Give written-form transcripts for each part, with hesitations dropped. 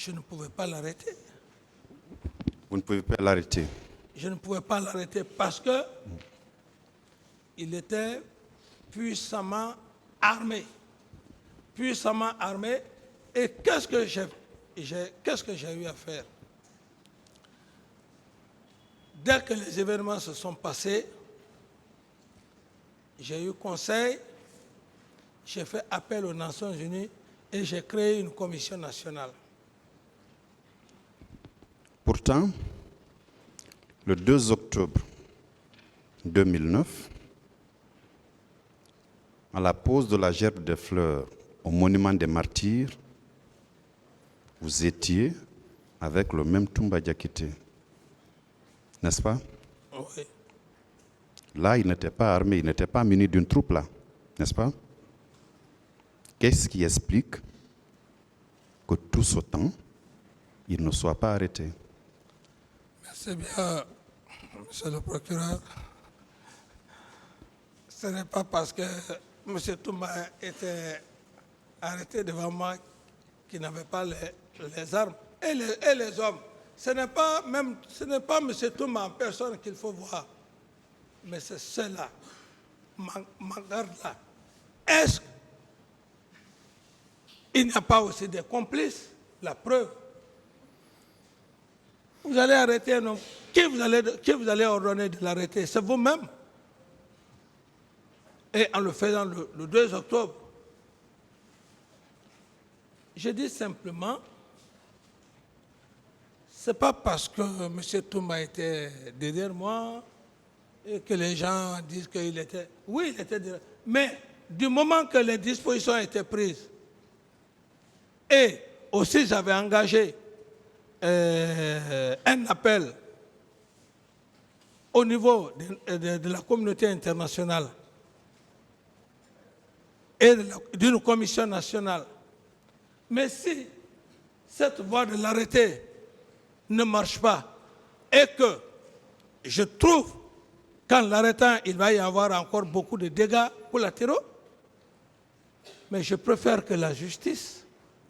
je ne pouvais pas l'arrêter. Vous ne pouvez pas l'arrêter. Je ne pouvais pas l'arrêter parce que il était puissamment armé. Puissamment armé. Et qu'est-ce que j'ai eu à faire? Dès que les événements se sont passés, j'ai eu conseil, j'ai fait appel aux Nations Unies et j'ai créé une commission nationale. Pourtant, le 2 octobre 2009, à la pose de la gerbe des fleurs au monument des martyrs, vous étiez avec le même Toumba Diakité, n'est-ce pas? Oui. Là, il n'était pas armé, il n'était pas muni d'une troupe là, n'est-ce pas? Qu'est-ce qui explique que tout ce temps, il ne soit pas arrêté? Merci bien, monsieur le procureur. Ce n'est pas parce que M. Toumba était arrêté devant moi qu'il n'avait pas les armes et les hommes. Ce n'est pas M. Toumba en personne qu'il faut voir, mais c'est ceux-là, Mangarde-là. Est-ce qu'il n'y a pas aussi des complices? La preuve. Vous allez arrêter un homme. Qui vous allez ordonner de l'arrêter? C'est vous-même. Et en le faisant le 2 octobre, je dis simplement, ce n'est pas parce que M. Toumba était derrière moi et que les gens disent qu'il était... Oui, il était derrière. Mais du moment que les dispositions étaient prises, et aussi j'avais engagé un appel au niveau de la communauté internationale et d'une commission nationale. Mais si cette voie de l'arrêté ne marche pas et que je trouve qu'en l'arrêtant, il va y avoir encore beaucoup de dégâts collatéraux, mais je préfère que la justice,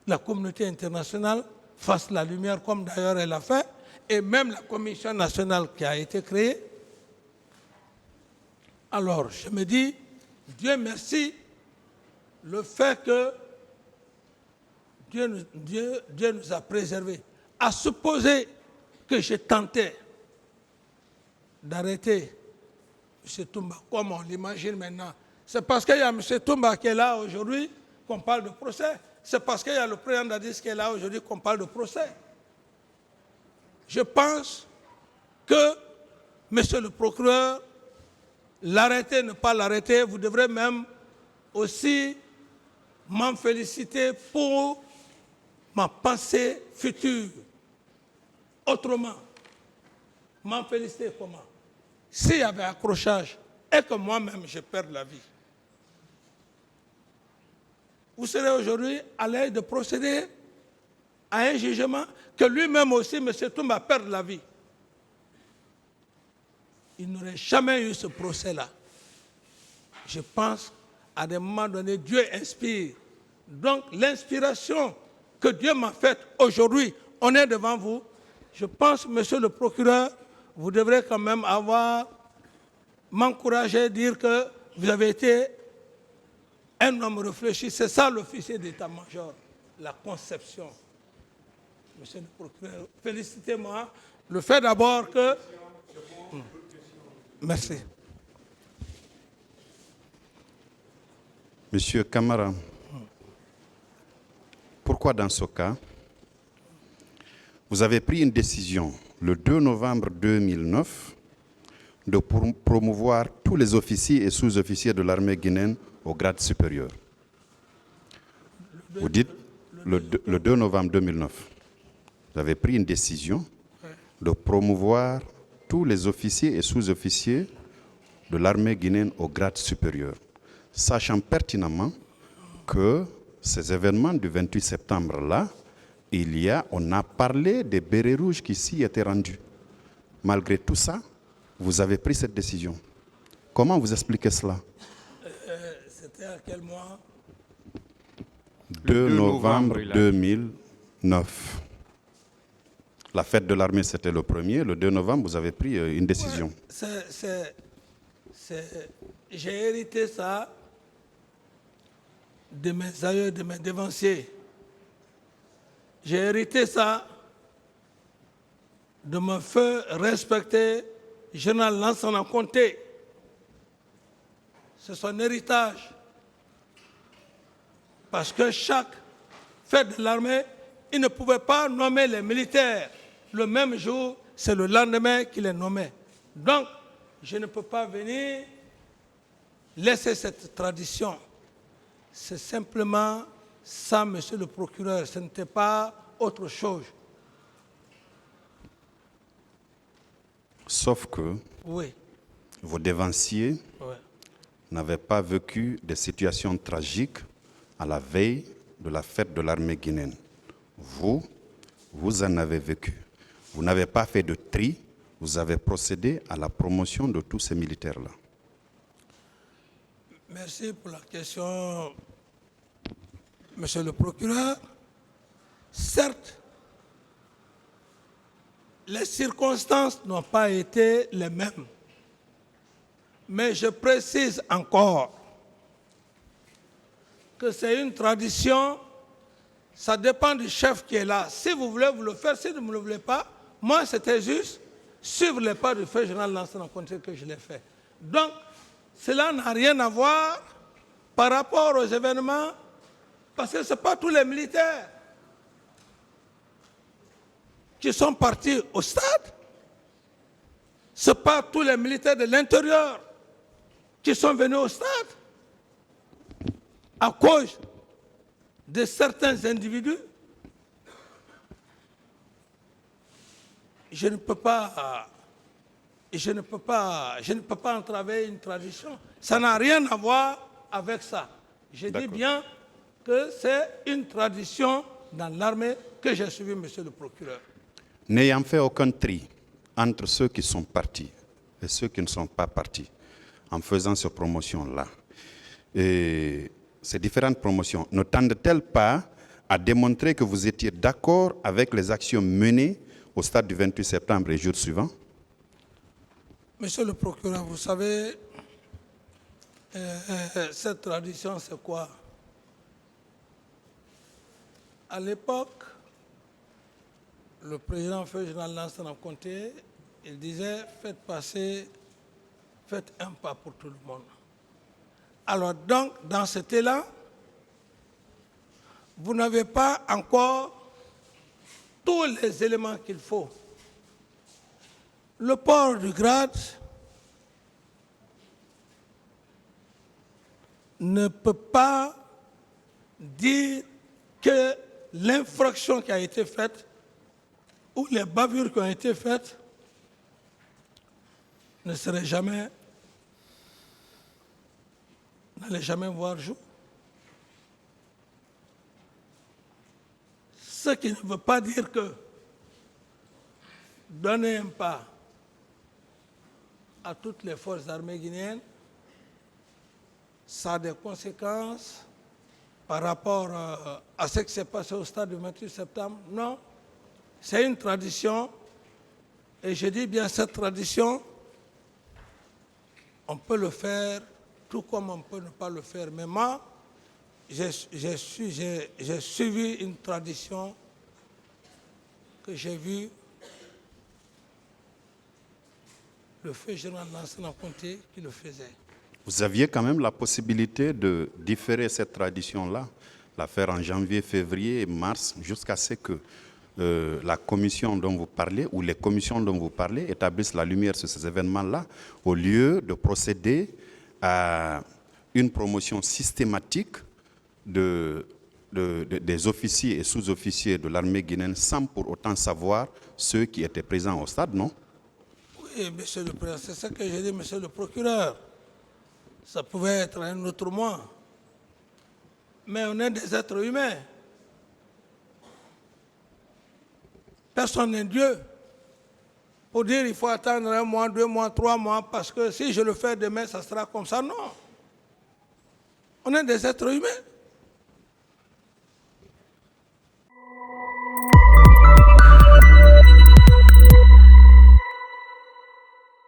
la communauté internationale fasse la lumière comme d'ailleurs elle a fait, et même la commission nationale qui a été créée. Alors, je me dis, Dieu merci, le fait que Dieu nous a préservés. À supposer que j'ai tenté d'arrêter M. Toumba, comme on l'imagine maintenant, c'est parce qu'il y a M. Toumba qui est là aujourd'hui qu'on parle de procès. C'est parce qu'il y a le président Dadis qui est là aujourd'hui qu'on parle de procès. Je pense que, monsieur le procureur, l'arrêter, ne pas l'arrêter, vous devrez même aussi m'en féliciter pour ma pensée future. Autrement, m'en féliciter comment? S'il y avait accrochage et que moi-même je perds la vie, vous serez aujourd'hui à l'aise de procéder à un jugement que lui-même aussi, M. Toumba, perd la vie. Il n'aurait jamais eu ce procès-là. Je pense, à des moments donnés, Dieu inspire. Donc, l'inspiration que Dieu m'a faite aujourd'hui, on est devant vous. Je pense, monsieur le procureur, vous devrez quand même m'encourager, dire que vous avez été un homme réfléchi. C'est ça l'officier d'état-major, la conception. Monsieur le procureur, félicitez-moi. Le fait d'abord que... Merci. Monsieur Camara, pourquoi dans ce cas, vous avez pris une décision le 2 novembre 2009 de promouvoir tous les officiers et sous-officiers de l'armée guinéenne au grade supérieur? Vous dites le 2 novembre 2009, vous avez pris une décision de promouvoir tous les officiers et sous-officiers de l'armée guinéenne au grade supérieur, sachant pertinemment que ces événements du 28 septembre-là, on a parlé des bérets rouges qui s'y étaient rendus. Malgré tout ça, vous avez pris cette décision. Comment vous expliquez cela? C'était à quel mois? 2 novembre 2009. La fête de l'armée, c'était le 1er. Le 2 novembre, vous avez pris une décision. J'ai hérité ça de mes aïeux, de mes devanciers. J'ai hérité ça de mon feu respecté, général Lansana Conté. C'est son héritage. Parce que chaque fête de l'armée, il ne pouvait pas nommer les militaires le même jour, c'est le lendemain qu'il les nommait. Donc, je ne peux pas venir laisser cette tradition. C'est simplement ça, monsieur le procureur, ce n'était pas autre chose. Sauf que Oui. vos devanciers Oui. n'avaient pas vécu des situations tragiques à la veille de la fête de l'armée guinéenne. Vous en avez vécu. Vous n'avez pas fait de tri, vous avez procédé à la promotion de tous ces militaires-là. Merci pour la question, monsieur le procureur. Certes, les circonstances n'ont pas été les mêmes. Mais je précise encore que c'est une tradition, ça dépend du chef qui est là. Si vous voulez, vous le faire. Si vous ne le voulez pas, moi, c'était juste suivre les pas du feu général Lansana Conté que je l'ai fait. Donc, cela n'a rien à voir par rapport aux événements, parce que ce n'est pas tous les militaires qui sont partis au stade. Ce n'est pas tous les militaires de l'intérieur qui sont venus au stade à cause de certains individus. Je ne peux pas entraver une tradition. Ça n'a rien à voir avec ça. Je dis bien que c'est une tradition dans l'armée que j'ai suivie, monsieur le procureur. N'ayant fait aucun tri entre ceux qui sont partis et ceux qui ne sont pas partis, en faisant ces promotions-là, et ces différentes promotions, ne tendent-elles pas à démontrer que vous étiez d'accord avec les actions menées au stade du 28 septembre et jour suivant? Monsieur le procureur, vous savez, cette tradition, c'est quoi? À l'époque, le président feu général Lansana Conté, il disait faites un pas pour tout le monde. Alors donc, dans cet élan, vous n'avez pas encore tous les éléments qu'il faut. Le port du grade ne peut pas dire que l'infraction qui a été faite ou les bavures qui ont été faites n'allaient jamais voir jour. Ce qui ne veut pas dire que donner un pas à toutes les forces armées guinéennes, ça a des conséquences par rapport à ce qui s'est passé au stade du 28 septembre. Non, c'est une tradition, et je dis bien cette tradition, on peut le faire tout comme on peut ne pas le faire. Mais moi, j'ai suivi une tradition que j'ai vue le feu général Lansana Conté qui le faisait. Vous aviez quand même la possibilité de différer cette tradition-là, la faire en janvier, février et mars, jusqu'à ce que la commission dont vous parlez, ou les commissions dont vous parlez, établissent la lumière sur ces événements-là, au lieu de procéder à une promotion systématique des officiers et sous-officiers de l'armée guinéenne sans pour autant savoir ceux qui étaient présents au stade, non? Oui, monsieur le président, c'est ça que j'ai dit, monsieur le procureur. Ça pouvait être un autre mois. Mais on est des êtres humains. Personne n'est Dieu. Pour dire il faut attendre 1 mois, 2 mois, 3 mois, parce que si je le fais demain, ça sera comme ça. Non. On est des êtres humains.